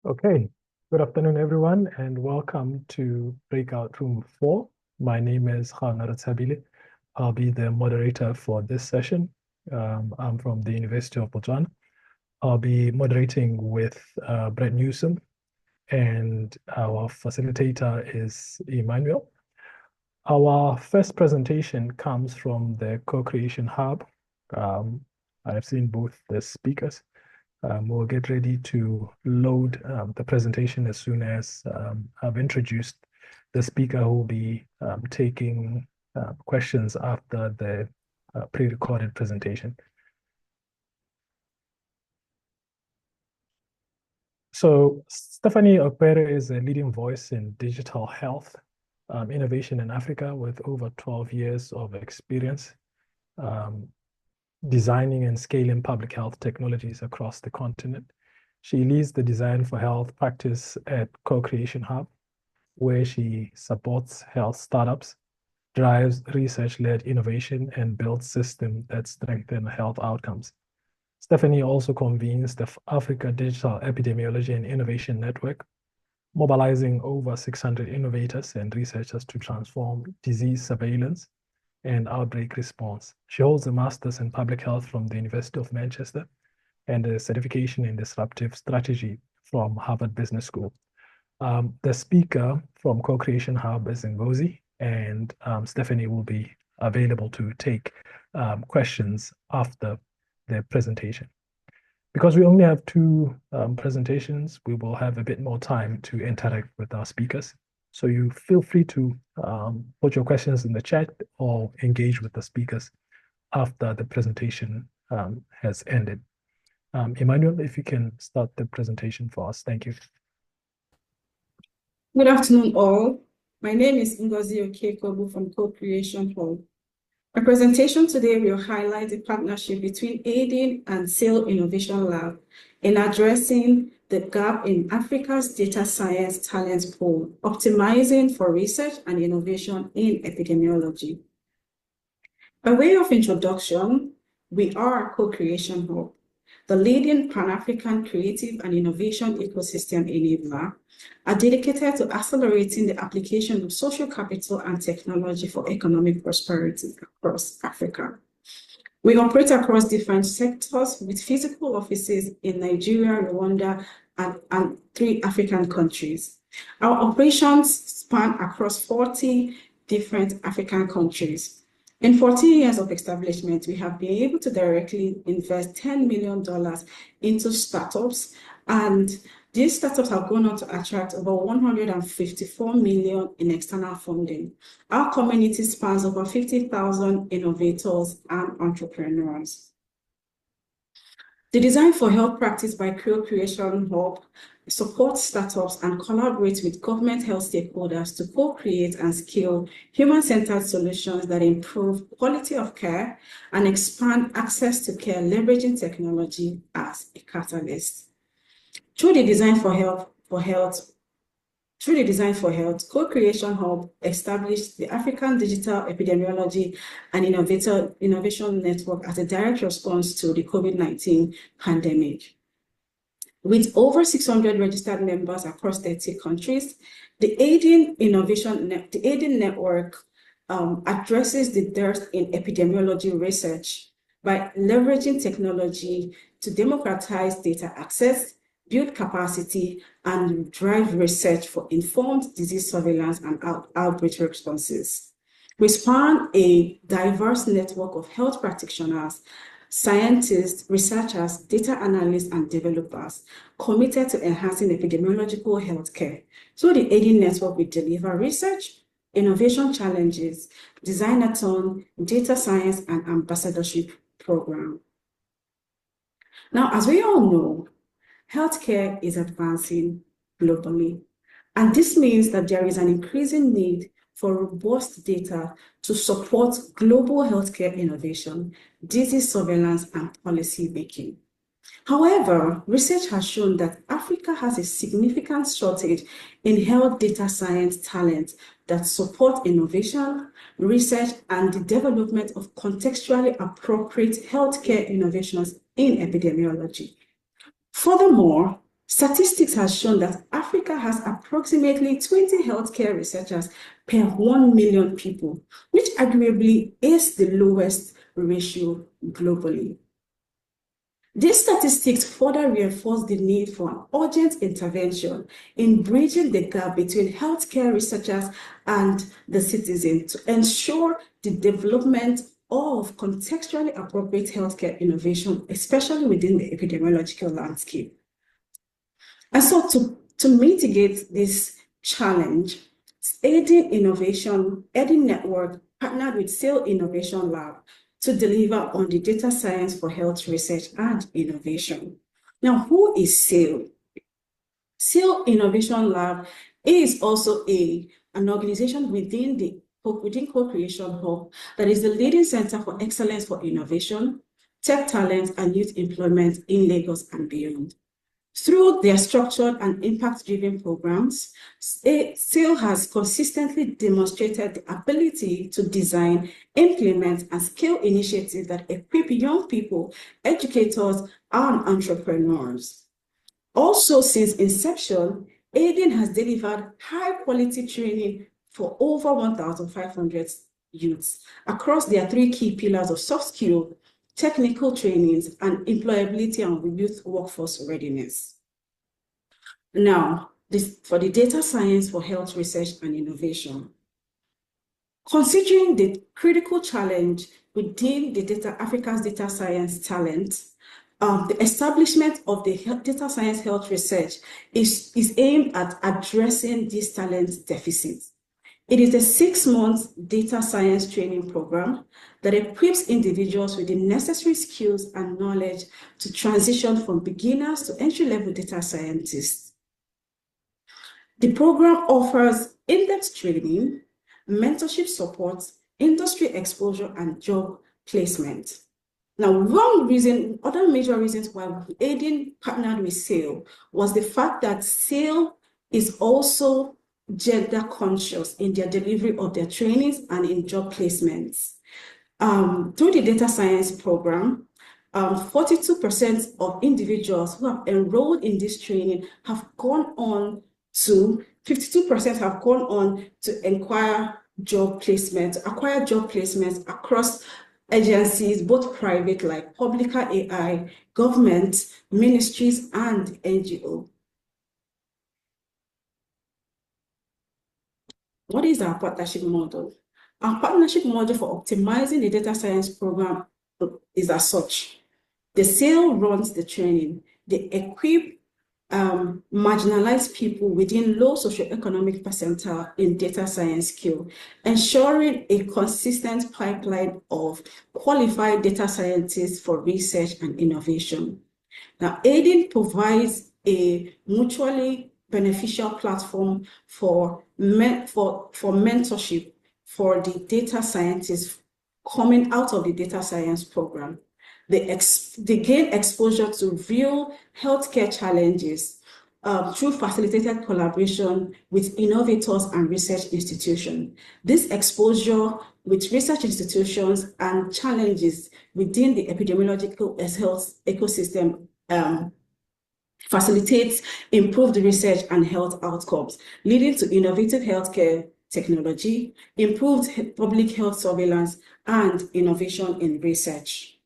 Okay, good afternoon, everyone, and welcome to Breakout Room 4. My name is Khanar Tshabile. I'll be the moderator for this session. I'm from the University of Botswana. I'll be moderating with Brett Newsom, and our facilitator is Emmanuel. Our first presentation comes from the Co-Creation Hub. I've seen both the speakers. We'll get ready to load the presentation as soon as I've introduced the speaker who will be taking questions after the pre-recorded presentation. So Stephanie Okpere is a leading voice in digital health innovation in Africa with over 12 years of experience designing and scaling public health technologies across the continent. She leads the design for health practice at Co-Creation Hub, where she supports health startups, drives research-led innovation, and builds systems that strengthen health outcomes. Stephanie also convenes the Africa Digital Epidemiology and Innovation Network, mobilizing over 600 innovators and researchers to transform disease surveillance and outbreak response. She holds a master's in public health from the University of Manchester and a certification in disruptive strategy from Harvard Business School. The speaker from Co-Creation Hub is Ngozi, and Stephanie will be available to take questions after the presentation. Because we only have two presentations, we will have a bit more time to interact with our speakers. So you feel free to put your questions in the chat or engage with the speakers after the presentation has ended. Emmanuel, if you can start the presentation for us. Thank you. Good afternoon, all. My name is Ngozi Okekobu from Co-Creation Hub. My presentation today will highlight the partnership between aiding and SAIL Innovation Lab in addressing the gap in Africa's data science talent pool, optimizing for research and innovation in epidemiology. By way of introduction, we are Co-Creation Hub, the leading Pan-African creative and innovation ecosystem enabler, are dedicated to accelerating the application of social capital and technology for economic prosperity across Africa. We operate across different sectors with physical offices in Nigeria, Rwanda, and 3 African countries. Our operations span across 40 different African countries. In 14 years of establishment, we have been able to directly invest $10 million into startups, and these startups have gone on to attract over 154 million in external funding. Our community spans over 50,000 innovators and entrepreneurs. The Design for Health practice by Co-Creation Hub supports startups and collaborates with government health stakeholders to co-create and scale human-centered solutions that improve quality of care and expand access to care, leveraging technology as a catalyst. Through the Design for Health, Co-Creation Hub established the African Digital Epidemiology and Innovation Network as a direct response to the COVID-19 pandemic. With over 600 registered members across 30 countries, the aiding network addresses the dearth in epidemiology research by leveraging technology to democratize data access, build capacity, and drive research for informed disease surveillance and outbreak responses. We span a diverse network of health practitioners, scientists, researchers, data analysts, and developers committed to enhancing epidemiological healthcare. So the aiding network will deliver research, innovation challenges, designathon, data science, and ambassadorship program. Now, as we all know, healthcare is advancing globally, and this means that there is an increasing need for robust data to support global healthcare innovation, disease surveillance, and policy making. However, research has shown that Africa has a significant shortage in health data science talent that support innovation, research, and the development of contextually appropriate healthcare innovations in epidemiology. Furthermore, Statistics has shown that Africa has approximately 20 healthcare researchers per 1 million people, which arguably is the lowest ratio globally. These statistics further reinforce the need for an urgent intervention in bridging the gap between healthcare researchers and the citizen to ensure the development of contextually appropriate healthcare innovation, especially within the epidemiological landscape. And so to mitigate this challenge, Aiding Network partnered with SAIL Innovation Lab to deliver on the data science for health research and innovation. Now, who is SAIL? SAIL Innovation Lab is also an organization within Co-Creation Hub that is the leading center for excellence for innovation, tech talent, and youth employment in Lagos and beyond. Through their structured and impact-driven programs, SAIL has consistently demonstrated the ability to design, implement, and scale initiatives that equip young people, educators, and entrepreneurs. Also, since inception, Aiding has delivered high-quality training for over 1,500 youths across their 3 key pillars of soft skill, technical trainings, and employability and youth workforce readiness. Now, for the data science for health research and innovation. Considering the critical challenge within the Africa's data science talent, the establishment of the data science health research is aimed at addressing this talent deficit. It is a 6-month data science training program that equips individuals with the necessary skills and knowledge to transition from beginners to entry-level data scientists. The program offers in-depth training, mentorship support, industry exposure, and job placement. Now, other major reasons why Aiding partnered with SAIL was the fact that SAIL is also gender conscious in their delivery of their trainings and in job placements. Through the data science program, 42% of individuals who have enrolled in this training have gone on to, 52% have gone on to acquire job placements across agencies, both private like Publica AI, government, ministries, and NGO. What is our partnership model? Our partnership model for optimizing the data science program is as such. The SAIL runs the training. They equip marginalized people within low socioeconomic percentile in data science skill, ensuring a consistent pipeline of qualified data scientists for research and innovation. Now, Aiding provides a mutually beneficial platform for mentorship for the data scientists coming out of the data science program. They gain exposure to real healthcare challenges through facilitated collaboration with innovators and research institutions. This exposure with research institutions and challenges within the epidemiological health ecosystem facilitates improved research and health outcomes, leading to innovative healthcare technology, improved public health surveillance, and innovation in research.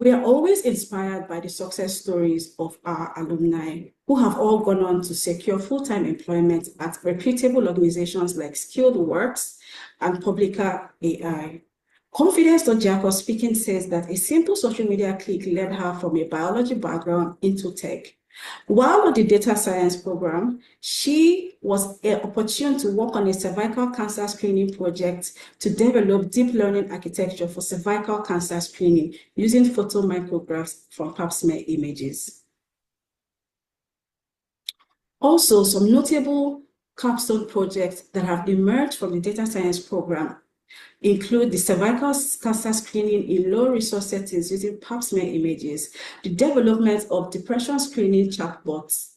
We are always inspired by the success stories of our alumni who have all gone on to secure full-time employment at reputable organizations like Skilled Works and Publica AI. Confidence Ojiako speaking says that a simple social media click led her from a biology background into tech. While on the data science program, she was opportune to work on a cervical cancer screening project to develop deep learning architecture for cervical cancer screening using photomicrographs from pap smear images. Also, some notable capstone projects that have emerged from the data science program include the cervical cancer screening in low-resource settings using pap smear images, the development of depression screening chatbots,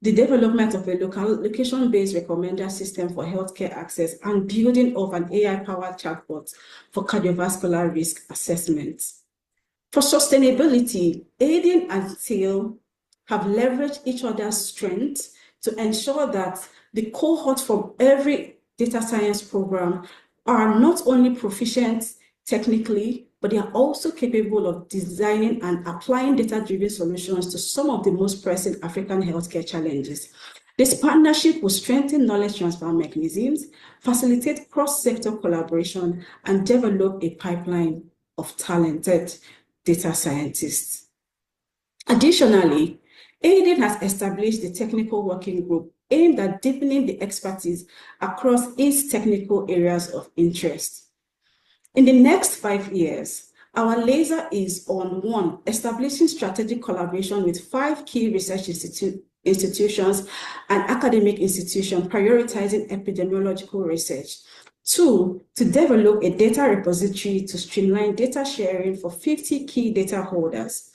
the development of a location-based recommender system for healthcare access, and building of an AI-powered chatbot for cardiovascular risk assessment. For sustainability, Aiding and SAIL have leveraged each other's strengths to ensure that the cohort from every data science program are not only proficient technically, but they are also capable of designing and applying data-driven solutions to some of the most pressing African healthcare challenges. This partnership will strengthen knowledge transfer mechanisms, facilitate cross-sector collaboration, and develop a pipeline of talented data scientists. Additionally, Aiding has established the technical working group aimed at deepening the expertise across its technical areas of interest. In the next 5 years, our laser is on 1, establishing strategic collaboration with 5 key research institutions and academic institutions prioritizing epidemiological research. 2, to develop a data repository to streamline data sharing for 50 key data holders.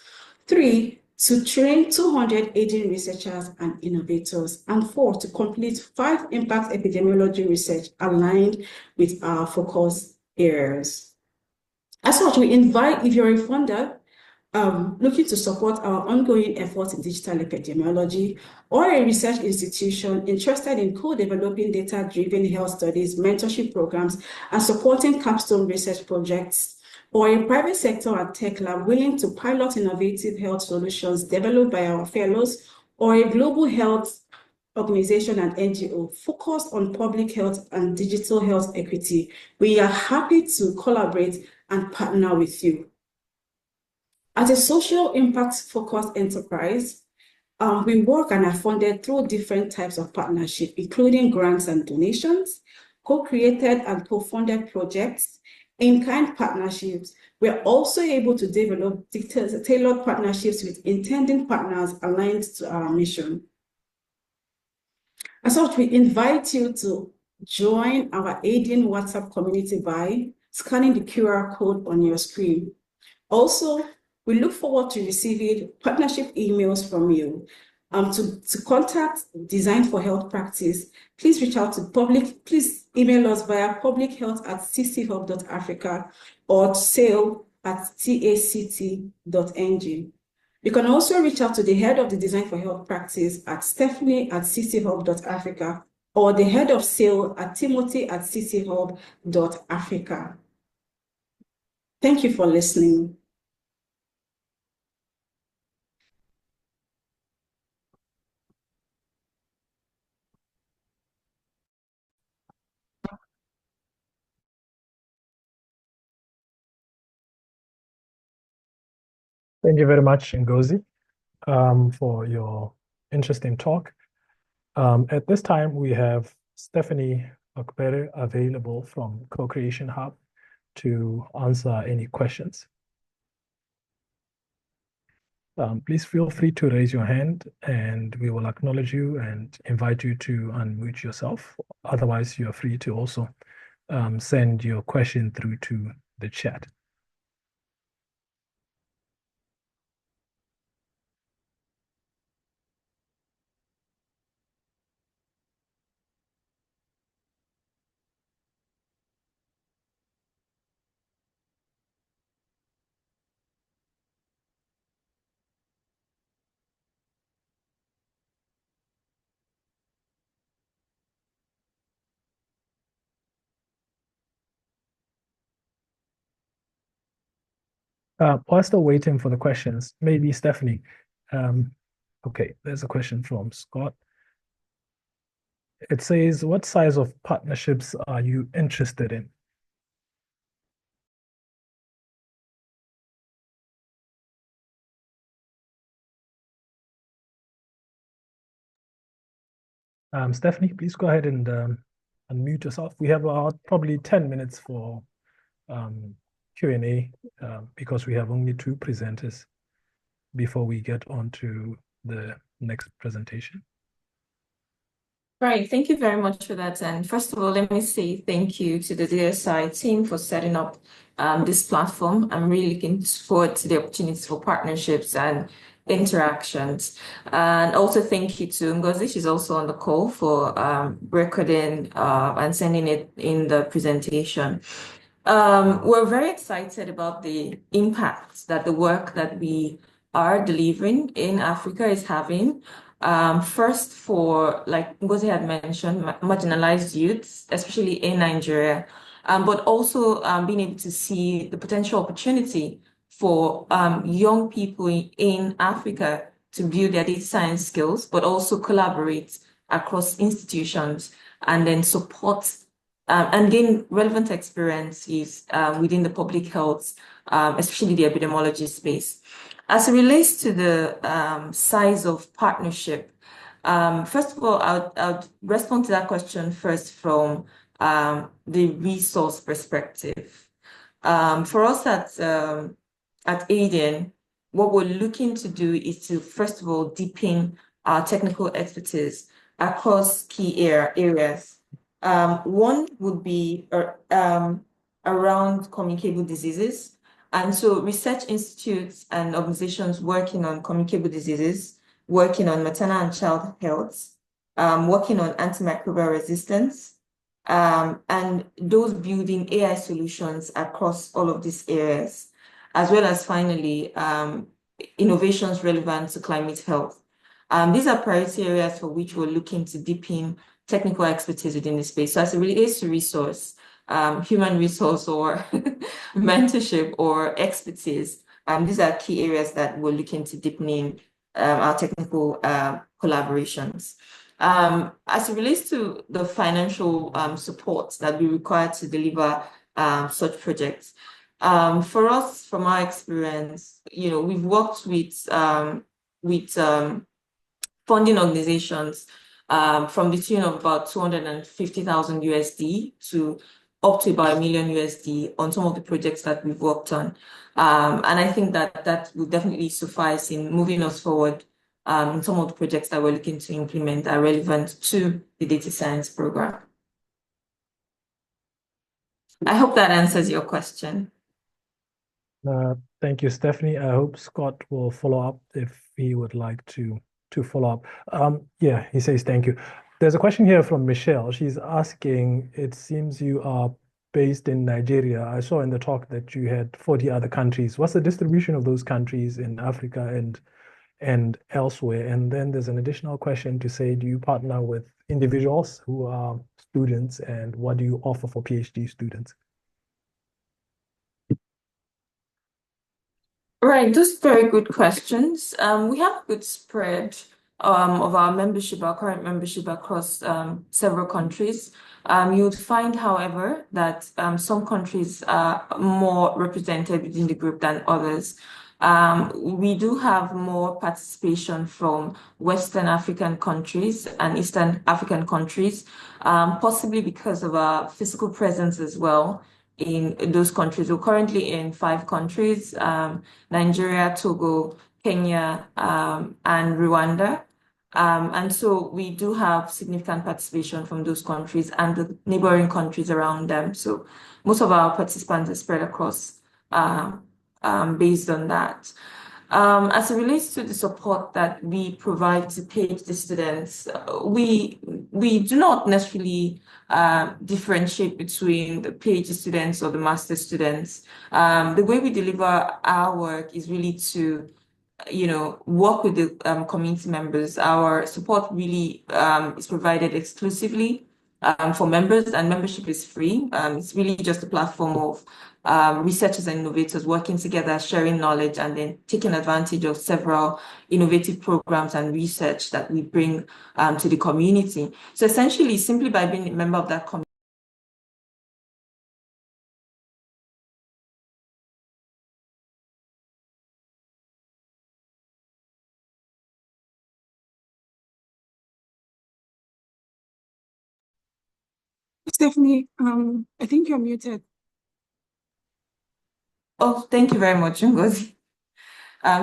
3, to train 200 aging researchers and innovators. And 4, to complete 5 impact epidemiology research aligned with our focus areas. As such, we invite, if you're a funder looking to support our ongoing efforts in digital epidemiology, or a research institution interested in co-developing data-driven health studies, mentorship programs, and supporting capstone research projects, or a private sector and tech lab willing to pilot innovative health solutions developed by our fellows, or a global health organization and NGO focused on public health and digital health equity, we are happy to collaborate and partner with you. As a social impact focused enterprise, we work and are funded through different types of partnership, including grants and donations, co-created and co-funded projects, in-kind partnerships. We're also able to develop tailored partnerships with intending partners aligned to our mission. As such, we invite you to join our Aiding WhatsApp community by scanning the QR code on your screen. Also, we look forward to receiving partnership emails from you. To contact Design for Health Practice, please reach out to please email us via publichealth@cchub.africa or sale@tact.ng. You can also reach out to the head of the Design for Health Practice at Stephanie@cchub.africa or the head of sale at Timothy@cchub.africa. Thank you for listening. Thank you very much, Ngozi, for your interesting talk. At this time, we have Stephanie Okpere available from Co-Creation Hub to answer any questions. Please feel free to raise your hand and we will acknowledge you and invite you to unmute yourself. Otherwise, you're free to also send your question through to the chat. While still waiting for the questions, maybe Stephanie. Okay, there's a question from Scott. It says, what size of partnerships are you interested in? Stephanie, please go ahead and unmute yourself. We have about probably 10 minutes for Q&A because we have only 2 presenters before we get on to the next presentation. Right, thank you very much for that. And first of all, let me say thank you to the DSI team for setting up this platform. I'm really looking forward to the opportunities for partnerships and interactions. And also thank you to Ngozi, she's also on the call, for recording and sending it in the presentation. We're very excited about the impact that the work that we are delivering in Africa is having. First, for, like Ngozi had mentioned, marginalized youths, especially in Nigeria, but also being able to see the potential opportunity for young people in Africa to build their data science skills, but also collaborate across institutions and then support and gain relevant experiences within the public health, especially the epidemiology space. As it relates to the size of partnership, first of all, I'll respond to that question first from the resource perspective. For us at ADN, what we're looking to do is to, first of all, deepen our technical expertise across key areas. One would be around communicable diseases. And so research institutes and organizations working on communicable diseases, working on maternal and child health, working on antimicrobial resistance, and those building AI solutions across all of these areas, as well as finally, innovations relevant to climate health. These are priority areas for which we're looking to deepen technical expertise within the space. So as it relates to resource, human resource or mentorship or expertise, these are key areas that we're looking to deepening our technical collaborations. As it relates to the financial support that we require to deliver such projects, for us, from our experience, we've worked with funding organizations from the tune of about 250,000 USD to up to about $1 million USD on some of the projects that we've worked on. And I think that will definitely suffice in moving us forward in some of the projects that we're looking to implement are relevant to the data science program. I hope that answers your question. Thank you, Stephanie. I hope Scott will follow up if he would like to follow up. Yeah, he says thank you. There's a question here from Michelle. She's asking, it seems you are based in Nigeria. I saw in the talk that you had 40 other countries. What's the distribution of those countries in Africa and elsewhere? And then there's an additional question to say, do you partner with individuals who are students, and what do you offer for PhD students? Right, those very good questions. We have a good spread of our membership, our current membership across several countries. You would find, however, that some countries are more represented within the group than others. We do have more participation from Western African countries and Eastern African countries, possibly because of our physical presence as well in those countries. We're currently in 5 countries, Nigeria, Togo, Kenya, and Rwanda. And so we do have significant participation from those countries and the neighboring countries around them. So most of our participants are spread across based on that. As it relates to the support that we provide to PhD students, we do not necessarily differentiate between the PhD students or the master students. The way we deliver our work is really to work with the community members. Our support really is provided exclusively for members, and membership is free. It's really just a platform of researchers and innovators working together, sharing knowledge, and then taking advantage of several innovative programs and research that we bring to the community. So essentially, simply by being a member of that community, Stephanie, I think you're muted. Oh, thank you very much, Ngozi.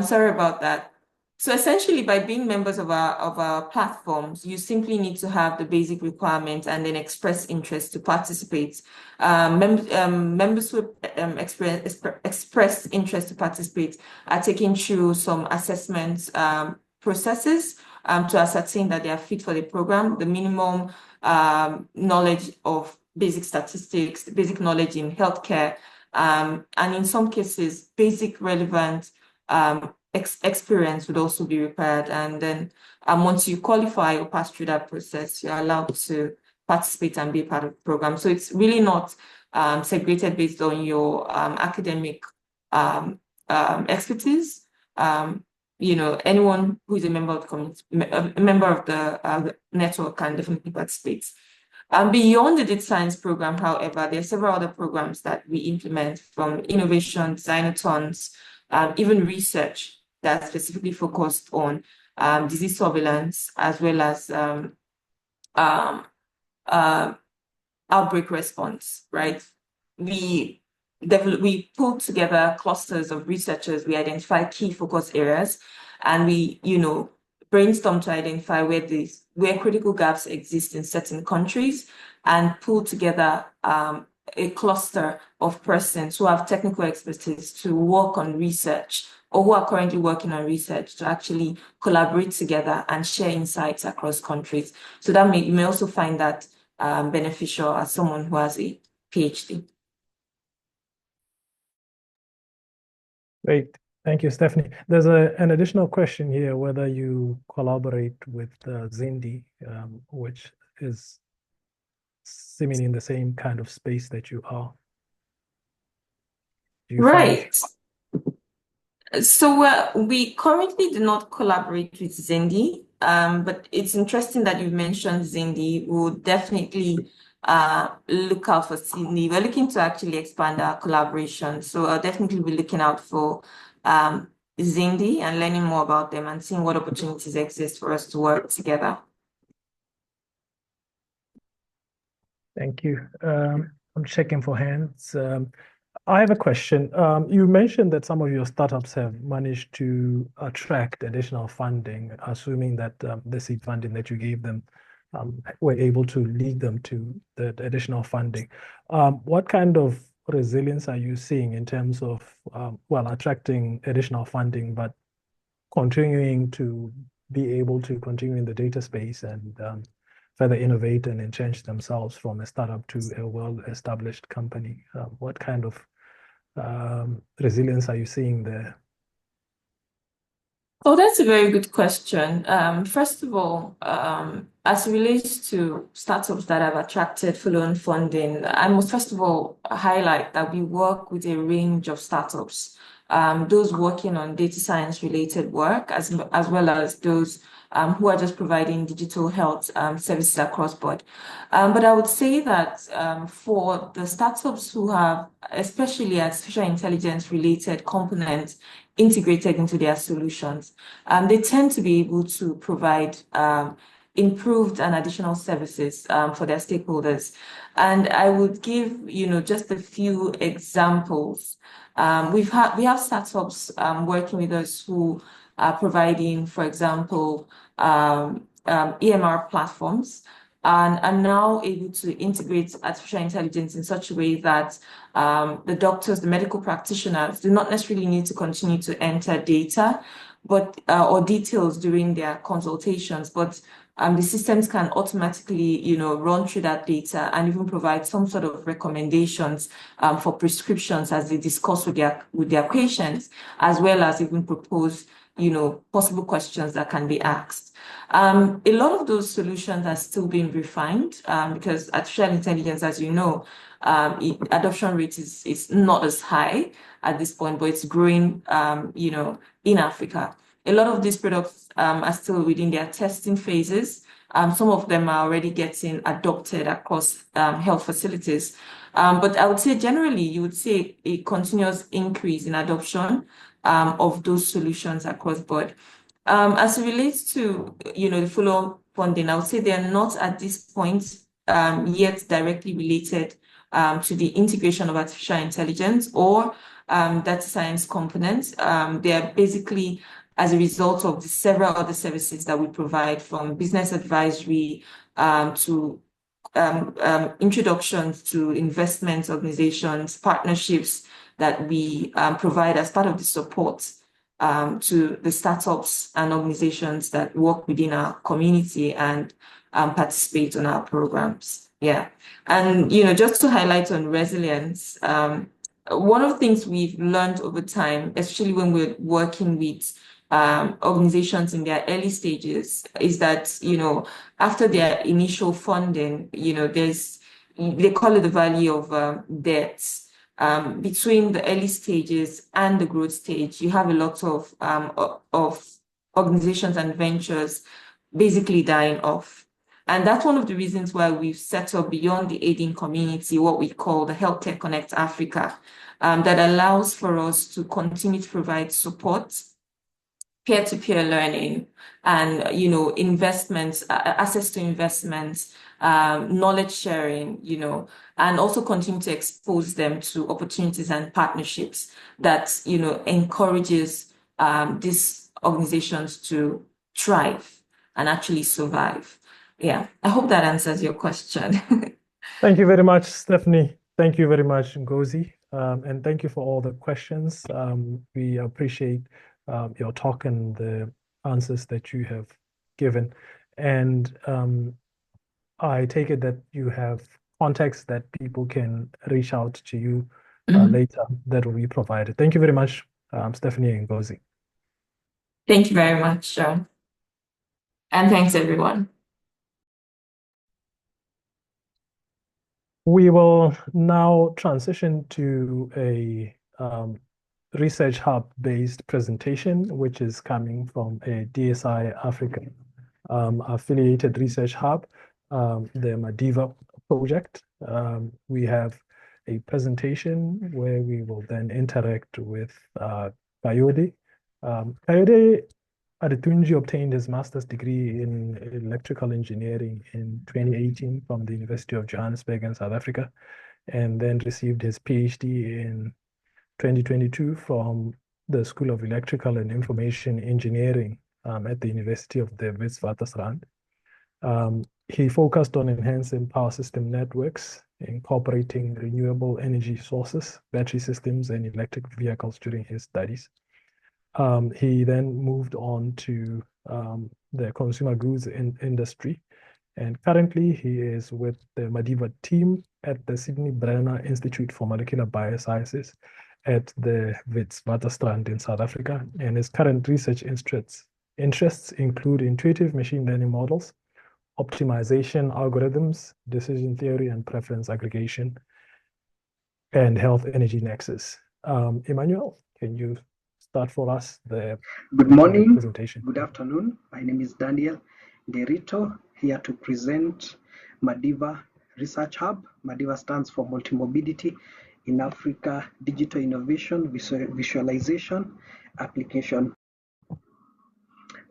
Sorry about that. So essentially, by being members of our platforms, you simply need to have the basic requirements and then express interest to participate. Members who express interest to participate are taken through some assessment processes to ascertain that they are fit for the program. The minimum knowledge of basic statistics, basic knowledge in healthcare, and in some cases, basic relevant experience would also be required. And then once you qualify or pass through that process, you're allowed to participate and be part of the program. So it's really not segregated based on your academic expertise. Anyone who is a member of the community, a member of the network can definitely participate. Beyond the data science program, however, there are several other programs that we implement, from innovation, designathons, even research that's specifically focused on disease surveillance, as well as outbreak response, right? We pull together clusters of researchers, we identify key focus areas, and we, brainstorm to identify where critical gaps exist in certain countries, and pull together a cluster of persons who have technical expertise to work on research, or who are currently working on research, to actually collaborate together and share insights across countries. So that you may also find that beneficial as someone who has a PhD. Great. Thank you, Stephanie. There's an additional question here, whether you collaborate with Zindi, which is seemingly in the same kind of space that you are. Do you Right. So we currently do not collaborate with Zindi, but it's interesting that you mentioned Zindi. We'll definitely look out for Zindi. We're looking to actually expand our collaboration. So I'll definitely be looking out for Zindi and learning more about them and seeing what opportunities exist for us to work together. Thank you. I'm checking for hands. I have a question. You mentioned that some of your startups have managed to attract additional funding, assuming that the seed funding that you gave them were able to lead them to the additional funding. What kind of resilience are you seeing in terms of, attracting additional funding, but continuing to be able to continue in the data space and further innovate and entrench themselves from a startup to a well-established company? What kind of resilience are you seeing there? Oh, that's a very good question. First of all, as it relates to startups that have attracted follow-on funding, I must first of all highlight that we work with a range of startups, those working on data science related work, as well as those who are just providing digital health services across board. But I would say that for the startups who have, especially artificial intelligence related components integrated into their solutions, they tend to be able to provide improved and additional services for their stakeholders. And I would give, just a few examples. We have startups working with us who are providing, for example, EMR platforms, and are now able to integrate artificial intelligence in such a way that the doctors, the medical practitioners, do not necessarily need to continue to enter data, or details during their consultations, but the systems can automatically, run through that data and even provide some sort of recommendations for prescriptions as they discuss with their patients, as well as even propose, possible questions that can be asked. A lot of those solutions are still being refined because artificial intelligence, as you know, adoption rate is not as high at this point, but it's growing, in Africa. A lot of these products are still within their testing phases. Some of them are already getting adopted across health facilities. But I would say generally, you would see a continuous increase in adoption of those solutions across board. As it relates to, the follow-on funding, I would say they are not at this point yet directly related to the integration of artificial intelligence or data science components. They are basically as a result of the several other services that we provide, from business advisory to introductions to investment organizations, partnerships that we provide as part of the support to the startups and organizations that work within our community and participate in our programs. Yeah. And, just to highlight on resilience, one of the things we've learned over time, especially when we're working with organizations in their early stages, is that, after their initial funding, they call it the value of debt. Between the early stages and the growth stage, you have a lot of organizations and ventures basically dying off. And that's one of the reasons why we've set up beyond the aiding community, what we call the Healthcare Connect Africa, that allows for us to continue to provide support, peer-to-peer learning, and investments, access to investments, knowledge sharing, and also continue to expose them to opportunities and partnerships that encourages these organizations to thrive and actually survive. Yeah, I hope that answers your question. Thank you very much, Stephanie. Thank you very much, Ngozi. And thank you for all the questions. We appreciate your talk and the answers that you have given. And I take it that you have contacts that people can reach out to you later that will be provided. Thank you very much, Stephanie and Ngozi. Thank you very much, John. And thanks, everyone. We will now transition to a research hub-based presentation, which is coming from a DSI Africa affiliated research hub, the MADIVA project. We have a presentation where we will then interact with Kayode. Kayode Adetunji obtained his master's degree in electrical engineering in 2018 from the University of Johannesburg in South Africa, and then received his PhD in 2022 from the School of Electrical and Information Engineering at the University of the Witwatersrand. He focused on enhancing power system networks, incorporating renewable energy sources, battery systems, and electric vehicles during his studies. He then moved on to the consumer goods industry, and currently he is with the MADIVA team at the Sydney Brenner Institute for Molecular Biosciences at the Witwatersrand in South Africa, and his current research interests include intuitive machine learning models, optimization algorithms, decision theory and preference aggregation, and health energy nexus. Emmanuel, can you start for us the Good morning, presentation? Good afternoon. My name is Daniel Derito, here to present MADIVA Research Hub. MADIVA stands for Multimorbidity in Africa, Digital Innovation, Visualization, Application.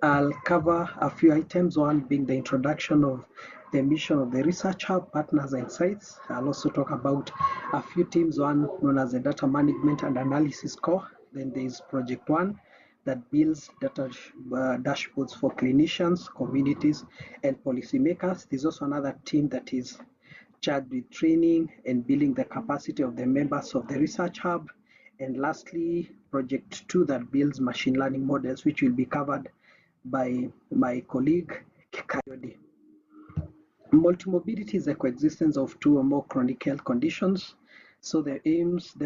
I'll cover a few items, one being the introduction of the mission of the Research Hub, partners and sites. I'll also talk about a few teams, one known as the Data Management and Analysis Core. Then there's Project One that builds data dashboards for clinicians, communities, and policymakers. There's also another team that is charged with training and building the capacity of the members of the Research Hub. And lastly, Project Two that builds machine learning models, which will be covered by my colleague Kayode. Multimorbidity is the coexistence of two or more chronic health conditions. So the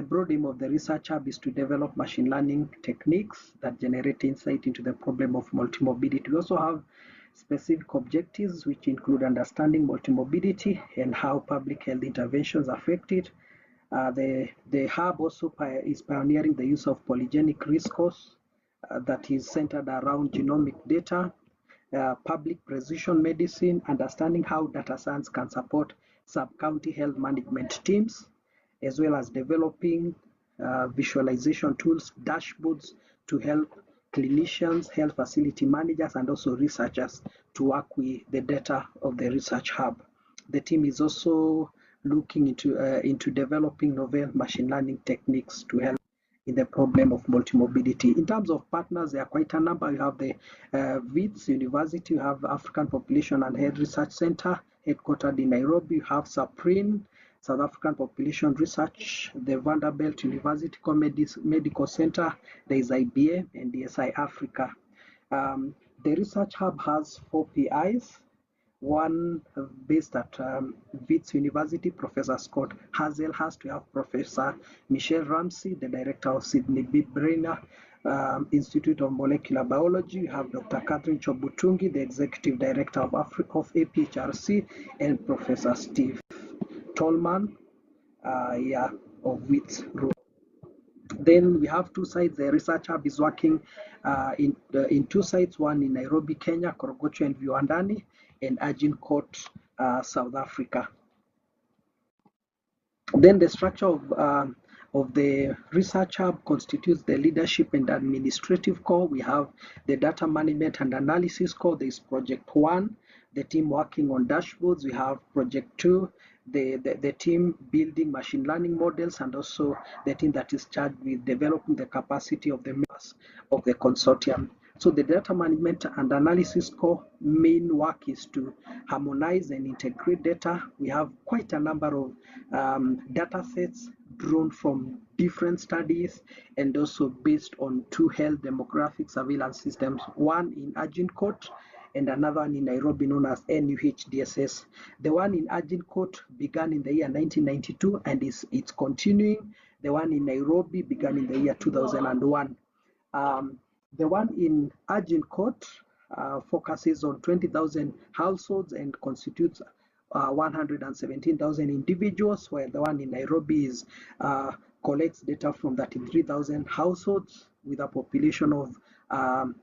broad aim of the Research Hub is to develop machine learning techniques that generate insight into the problem of multimorbidity. We also have specific objectives, which include understanding multimorbidity and how public health interventions affect it. The hub also is pioneering the use of polygenic resource that is centered around genomic data, public precision medicine, understanding how data science can support sub-county health management teams, as well as developing visualization tools, dashboards to help clinicians, health facility managers, and also researchers to work with the data of the Research Hub. The team is also looking into developing novel machine learning techniques to help in the problem of multimorbidity. In terms of partners, there are quite a number. You have the WITS University, you have African Population and Health Research Center, headquartered in Nairobi. You have SAPRIN, South African Population Research, the Vanderbilt University Medical Center, there is IBA and DSI Africa. The research hub has 4 PIs, one based at Wits University, Professor Scott Hazelhurst. We have Professor Michelle Ramsey, the director of Sydney B. Brenner Institute of Molecular Biology. We have Dr. Catherine Chobutungi, the executive director of APHRC, and Professor Steve Tolman, of Wits. Then we have 2 sites. The research hub is working in 2 sites, one in Nairobi, Kenya, Korogocho and Viwandani, and Agincourt, South Africa. Then the structure of the research hub constitutes the leadership and administrative core. We have the data management and analysis core. There is project 1, the team working on dashboards. We have project 2, the team building machine learning models, and also the team that is charged with developing the capacity of the members of the consortium. So the data management and analysis core main work is to harmonize and integrate data. We have quite a number of data sets drawn from different studies and also based on 2 health demographic surveillance systems, one in Agincourt and another one in Nairobi known as NUHDSS. The one in Agincourt began in the year 1992 and it's continuing. The one in Nairobi began in the year 2001. The one in Agincourt focuses on 20,000 households and constitutes 117,000 individuals, while the one in Nairobi is collects data from 33,000 households with a population of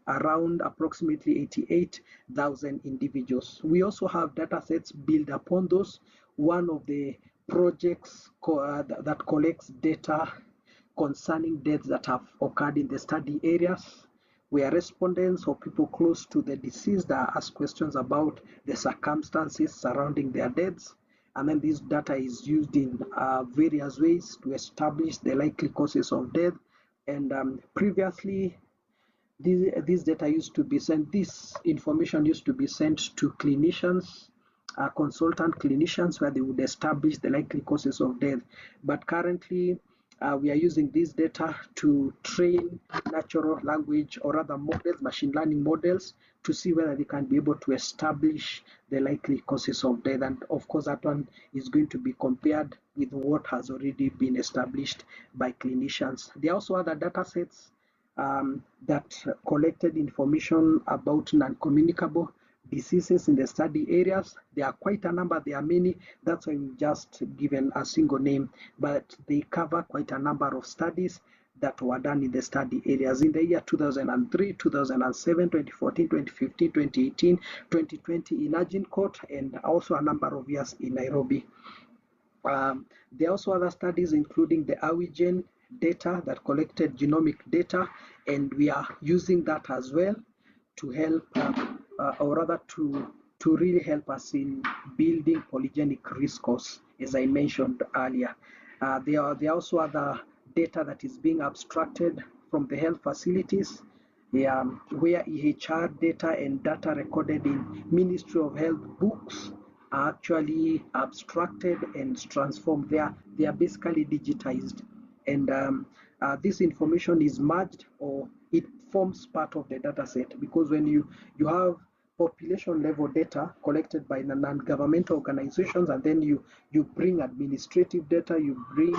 around approximately 88,000 individuals. We also have data sets built upon those. One of the projects that collects data concerning deaths that have occurred in the study areas, where respondents or people close to the deceased are asked questions about the circumstances surrounding their deaths. And then this data is used in various ways to establish the likely causes of death. And previously, this data used to be sent, this information used to be sent to clinicians, consultant clinicians, where they would establish the likely causes of death. But currently, we are using this data to train natural language or other models, machine learning models, to see whether they can be able to establish the likely causes of death. And of course, that one is going to be compared with what has already been established by clinicians. There are also other data sets that collected information about non-communicable diseases in the study areas. There are quite a number, there are many, that's why we just given a single name, but they cover quite a number of studies that were done in the study areas in the year 2003, 2007, 2014, 2015, 2018, 2020 in Agincourt, and also a number of years in Nairobi. There are also other studies, including the AWIGEN data that collected genomic data, and we are using that as well to help, or rather to really help us in building polygenic risk scores, as I mentioned earlier. There are also other data that is being abstracted from the health facilities, where EHR data and data recorded in Ministry of Health books are actually abstracted and transformed. They are basically digitized, and this information is merged, or it forms part of the data set, because when you have population level data collected by the non-governmental organizations, and then you bring administrative data, you bring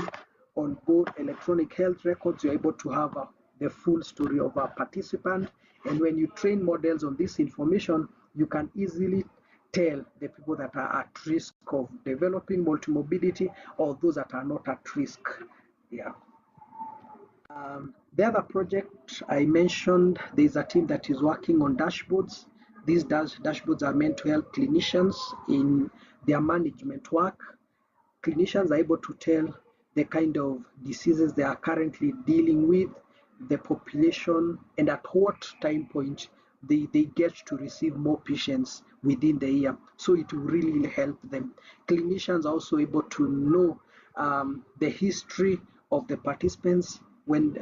on board electronic health records, you're able to have the full story of a participant. And when you train models on this information, you can easily tell the people that are at risk of developing multimorbidity or those that are not at risk. The other project I mentioned, there's a team that is working on dashboards. These dashboards are meant to help clinicians in their management work. Clinicians are able to tell the kind of diseases they are currently dealing with, the population, and at what time point they get to receive more patients within the year. So it will really help them. Clinicians are also able to know the history of the participants, when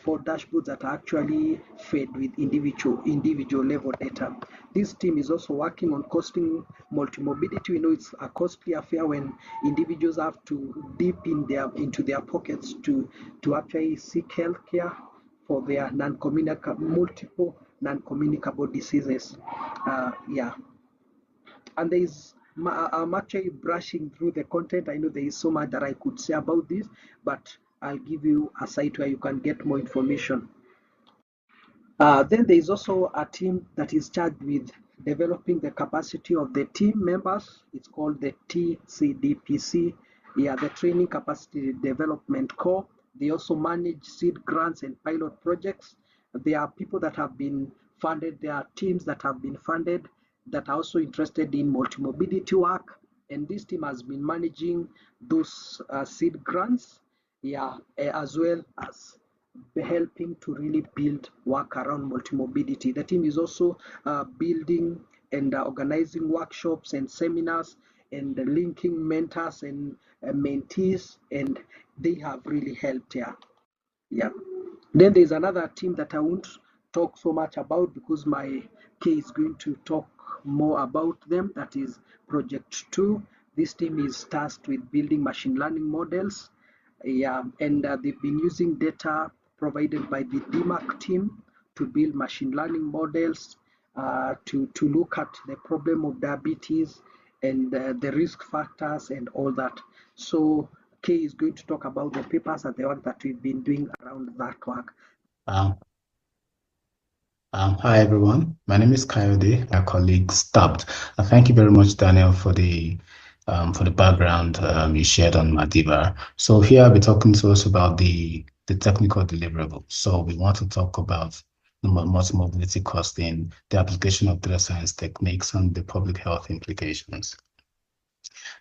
for dashboards that are actually fed with individual level data. This team is also working on costing multimorbidity. We know it's a costly affair when individuals have to dip into their pockets to actually seek healthcare for their multiple non-communicable diseases. Yeah, and I'm actually brushing through the content. I know there is so much that I could say about this, but I'll give you a site where you can get more information. Then there is also a team that is charged with developing the capacity of the team members. It's called the TCDPC. Yeah, the Training Capacity Development Core. They also manage seed grants and pilot projects. There are people that have been funded. There are teams that have been funded that are also interested in multimorbidity work. And this team has been managing those seed grants, yeah, as well as helping to really build work around multimorbidity. The team is also building and organizing workshops and seminars and linking mentors and mentees, and they have really helped here. Yeah. Then there's another team that I won't talk so much about because my K is going to talk more about them. That is Project 2. This team is tasked with building machine learning models. Yeah, and they've been using data provided by the DMARC team to build machine learning models to look at the problem of diabetes and the risk factors and all that. So Kay is going to talk about the papers and the work that we've been doing around that work. Hi everyone, my name is Coyote. My colleague stopped. Thank you very much, Daniel, for the background you shared on MADIVA. So here I'll be talking to us about the technical deliverables. So we want to talk about the multi-mobility costing, the application of data science techniques, and the public health implications.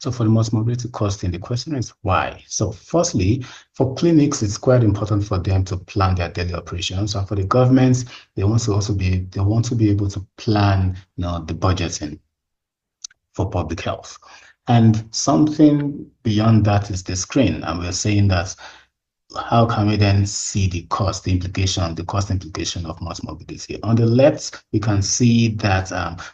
So for the multi-mobility costing, the question is why? So firstly, for clinics, it's quite important for them to plan their daily operations. And for the governments, they want to be able to plan, the budgeting for public health. And something beyond that is the screen. And we're saying that how can we then see the cost implication of multimorbidity? On the left, we can see that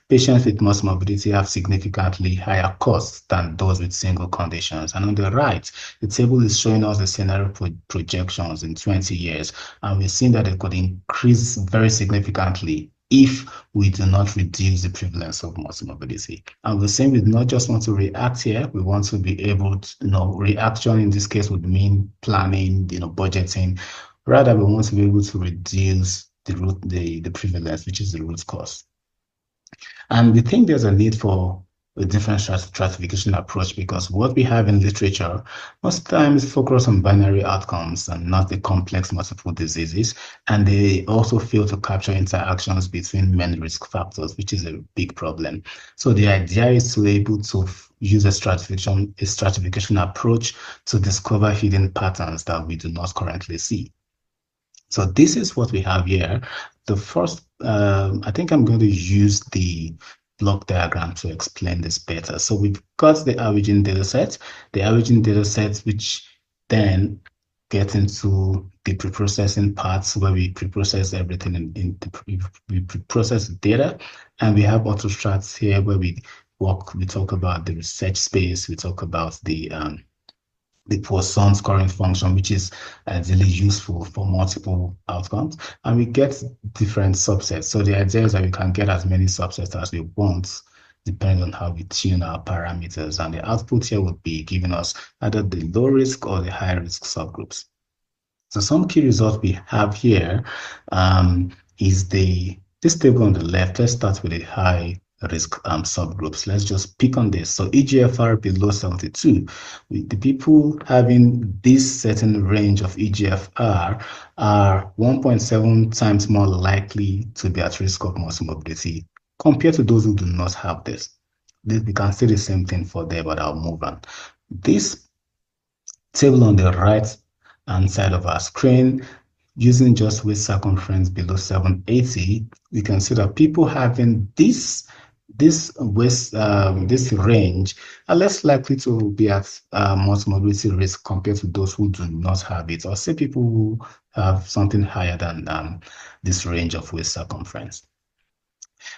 patients with multimorbidity have significantly higher costs than those with single conditions. And on the right, the table is showing us the scenario projections in 20 years. And we've seen that it could increase very significantly if we do not reduce the prevalence of multimorbidity. And we're saying we do not just want to react here, we want to be able to, reaction in this case would mean planning, budgeting. Rather, we want to be able to reduce the prevalence, which is the root cause. And we think there's a need for a different stratification approach because what we have in literature most times focus on binary outcomes and not the complex multiple diseases, and they also fail to capture interactions between many risk factors, which is a big problem. So the idea is to be able to use a stratification approach to discover hidden patterns that we do not currently see. So this is what we have here. The first, I think I'm going to use the block diagram to explain this better. So we've got the averaging data set, which then get into the preprocessing parts where we preprocess everything we preprocess the data, and we have autostrats here where we talk about the research space, we talk about the Poisson scoring function, which is really useful for multiple outcomes, and we get different subsets. So the idea is that we can get as many subsets as we want, depending on how we tune our parameters. And the output here would be giving us either the low risk or the high risk subgroups. So some key results we have here is this table on the left. Let's start with the high risk subgroups. Let's just pick on this. So EGFR below 72, the people having this certain range of EGFR are 1.7 times more likely to be at risk of multimorbidity compared to those who do not have this. We can see the same thing for there, but I'll move on. This table on the right hand side of our screen, using just waist circumference below 780, we can see that people having this range are less likely to be at multimorbidity risk compared to those who do not have it, or say people who have something higher than this range of waist circumference.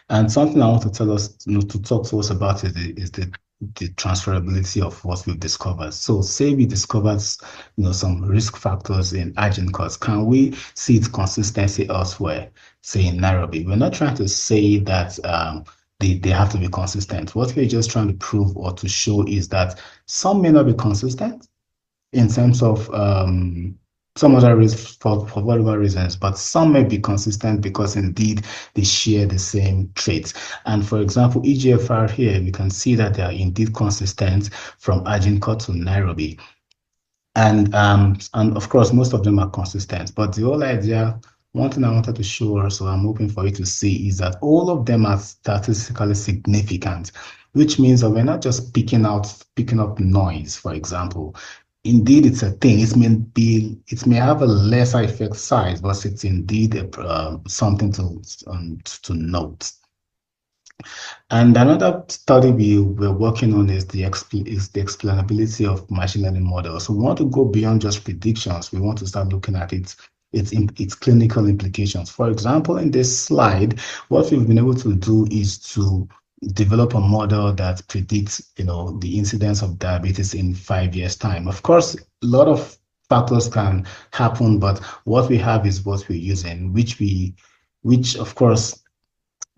And something I want to tell us, to talk to us about is the transferability of what we've discovered. So say we discovered, some risk factors in Agincourt. Can we see its consistency elsewhere, say in Nairobi? We're not trying to say that they have to be consistent. What we're just trying to prove or to show is that some may not be consistent in terms of some other reasons for whatever reasons, but some may be consistent because indeed they share the same traits. And for example, EGFR here, we can see that they are indeed consistent from Agincourt to Nairobi. And of course, most of them are consistent. But the whole idea, one thing I wanted to show us, so I'm hoping for you to see, is that all of them are statistically significant, which means that we're not just picking up noise, for example. Indeed, it's a thing. It may have a lesser effect size, but it's indeed something to note. And another study we're working on is the explainability of machine learning models. So we want to go beyond just predictions. We want to start looking at its clinical implications. For example, in this slide, what we've been able to do is to develop a model that predicts, the incidence of diabetes in 5 years' time. Of course, a lot of factors can happen, but what we have is what we're using, which of course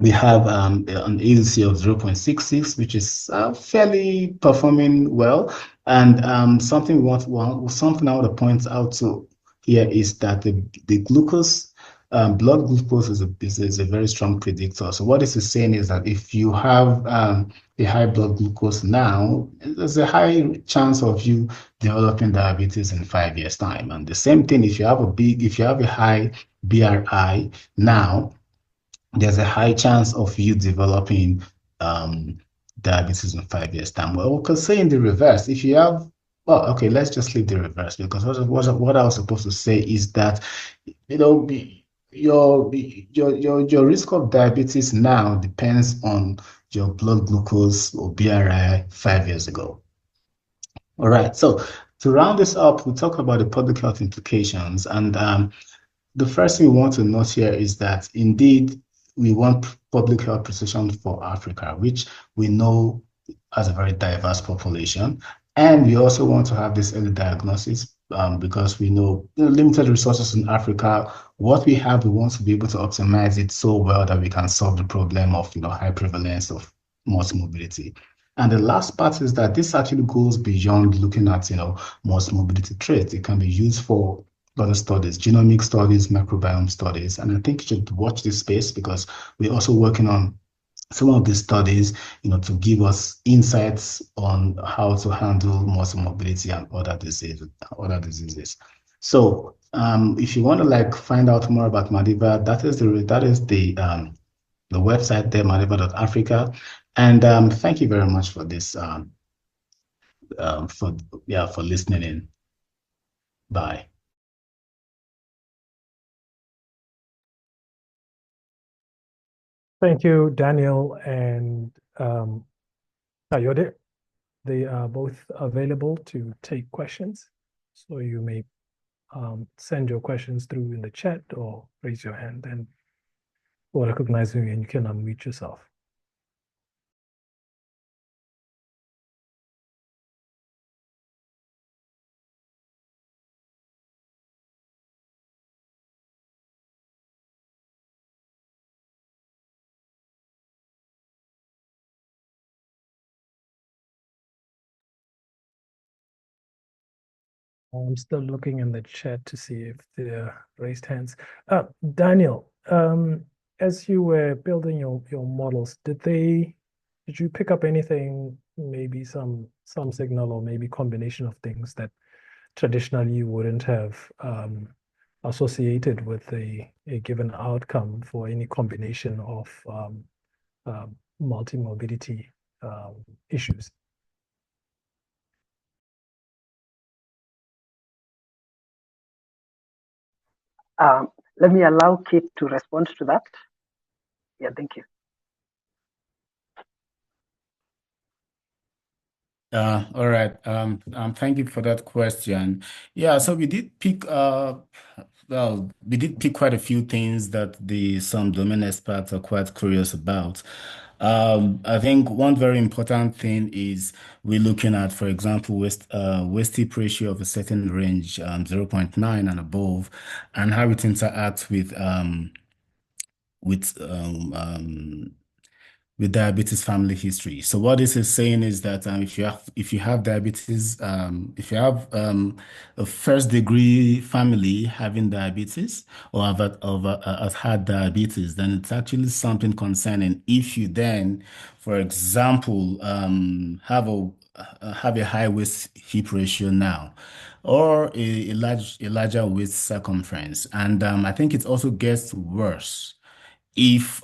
we have an AUC of 0.66, which is fairly performing well. And something I want to point out to here is that the glucose, blood glucose is a very strong predictor. So what this is saying is that if you have a high blood glucose now, there's a high chance of you developing diabetes in 5 years' time. And the same thing, if you have a high BRI now, there's a high chance of you developing diabetes in 5 years' time. Well, we could say in the reverse, if you have, well, okay, let's just leave the reverse, because what I was supposed to say is that, your risk of diabetes now depends on your blood glucose or BRI 5 years ago. All right, so to round this up, we talk about the public health implications, and the first thing we want to note here is that indeed we want public health precision for Africa, which we know has a very diverse population. And we also want to have this early diagnosis because we know limited resources in Africa. What we have, we want to be able to optimize it so well that we can solve the problem of high prevalence of multimorbidity. And the last part is that this actually goes beyond looking at multimorbidity traits. It can be used for other studies, genomic studies, microbiome studies. And I think you should watch this space because we're also working on some of these studies, to give us insights on how to handle multimorbidity and other diseases. So if you want to find out more about MADIVA, that is the website there, madiva.africa. And thank you very much for this, for listening in. Bye. Thank you, Daniel and Kayode. They are both available to take questions. So you may send your questions through in the chat or raise your hand and we'll recognize you and you can unmute yourself. I'm still looking in the chat to see if there are raised hands. Daniel, as you were building your models, did you pick up anything, maybe some signal or maybe combination of things that traditionally you wouldn't have associated with a given outcome for any combination of multimorbidity issues? Let me allow Kate to respond to that. Yeah, thank you. All right. Thank you for that question. Yeah, so we did pick well, we did pick quite a few things that some domain experts are quite curious about. I think one very important thing is we're looking at, for example, waste heat ratio of a certain range, 0.9 and above, and how it interacts with with diabetes family history. So what this is saying is that if you have diabetes, if you have a first degree family having diabetes or have had diabetes, then it's actually something concerning. If you then, for example, have a high waist hip ratio now, or a larger waist circumference, and I think it also gets worse if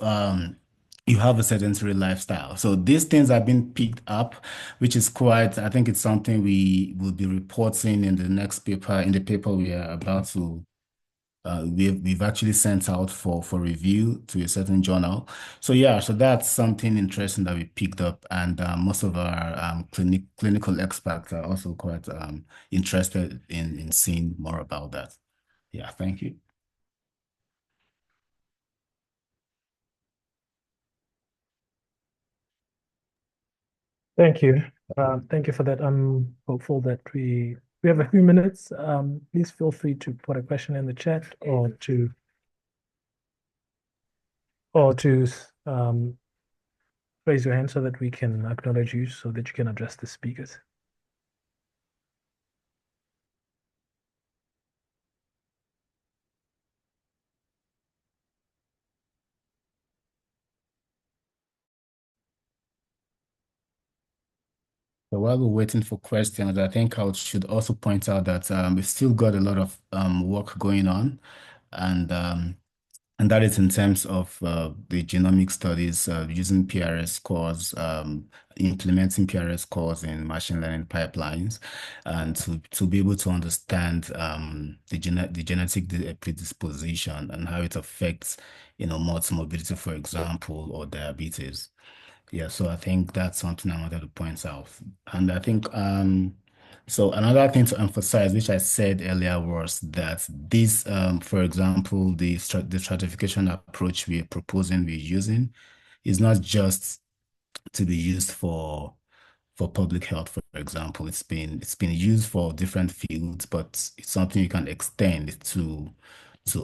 you have a sedentary lifestyle. So these things have been picked up, which is quite, I think it's something we will be reporting in the next paper, in the paper we are about to, we've actually sent out for review to a certain journal. So yeah, so that's something interesting that we picked up, and most of our clinical experts are also quite interested in seeing more about that. Yeah, thank you. Thank you. Thank you for that. I'm hopeful that we have a few minutes. Please feel free to put a question in the chat or to raise your hand so that we can acknowledge you so that you can address the speakers. So while we're waiting for questions, I think I should also point out that we've still got a lot of work going on, and that is in terms of the genomic studies using PRS scores, implementing PRS scores in machine learning pipelines, and to be able to understand the genetic predisposition and how it affects, multimorbidity, for example, or diabetes. Yeah, so I think that's something I wanted to point out. And I think so another thing to emphasize, which I said earlier, was that this, for example, the stratification approach we're proposing, we're using, is not just to be used for public health, for example. It's been used for different fields, but it's something you can extend to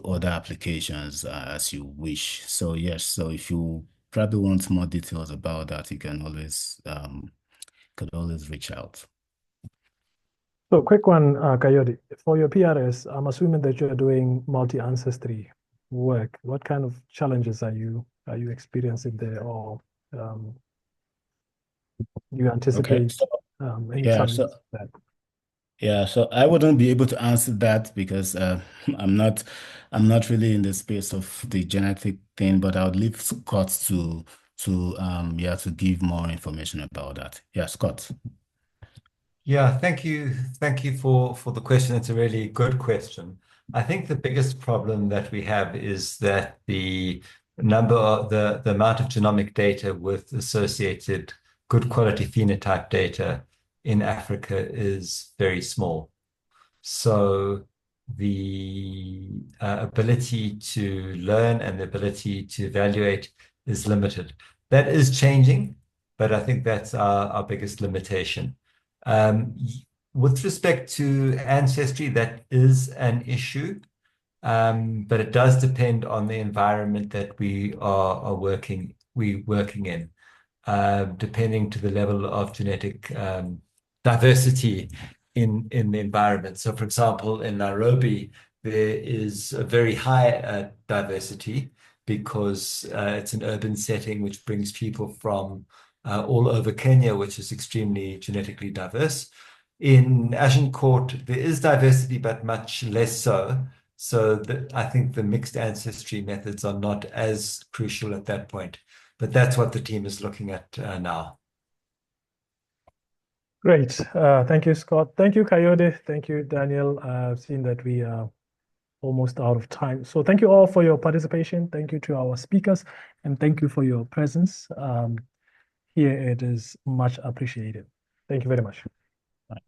other applications as you wish. So yes, so if you probably want more details about that, you can could always reach out. So quick one, Coyote. For your PRS, I'm assuming that you're doing multi-ancestry work. What kind of challenges are you experiencing there, or do you Okay. anticipate any Yeah, challenges so with that? yeah, so I wouldn't be able to answer that because I'm not I'm not really in the space of the genetic thing, but I would leave Scott to give more information about that. Yeah, Scott. Yeah, thank you. Thank you for the question. It's a really good question. I think the biggest problem that we have is that the amount of genomic data with associated good quality phenotype data in Africa is very small. So the ability to learn and the ability to evaluate is limited. That is changing, but I think that's our biggest limitation. With respect to ancestry, that is an issue, but it does depend on the environment that we're working in, depending to the level of genetic diversity in the environment. So, for example, in Nairobi, there is a very high diversity because it's an urban setting which brings people from all over Kenya, which is extremely genetically diverse. In Agincourt, there is diversity, but much less so. So I think the mixed ancestry methods are not as crucial at that point. But that's what the team is looking at now. Great. Thank you, Scott. Thank you, Coyote. Thank you, Daniel. I've seen that we are almost out of time. So thank you all for your participation. Thank you to our speakers, and thank you for your presence. Here it is much appreciated. Thank you very much. Right.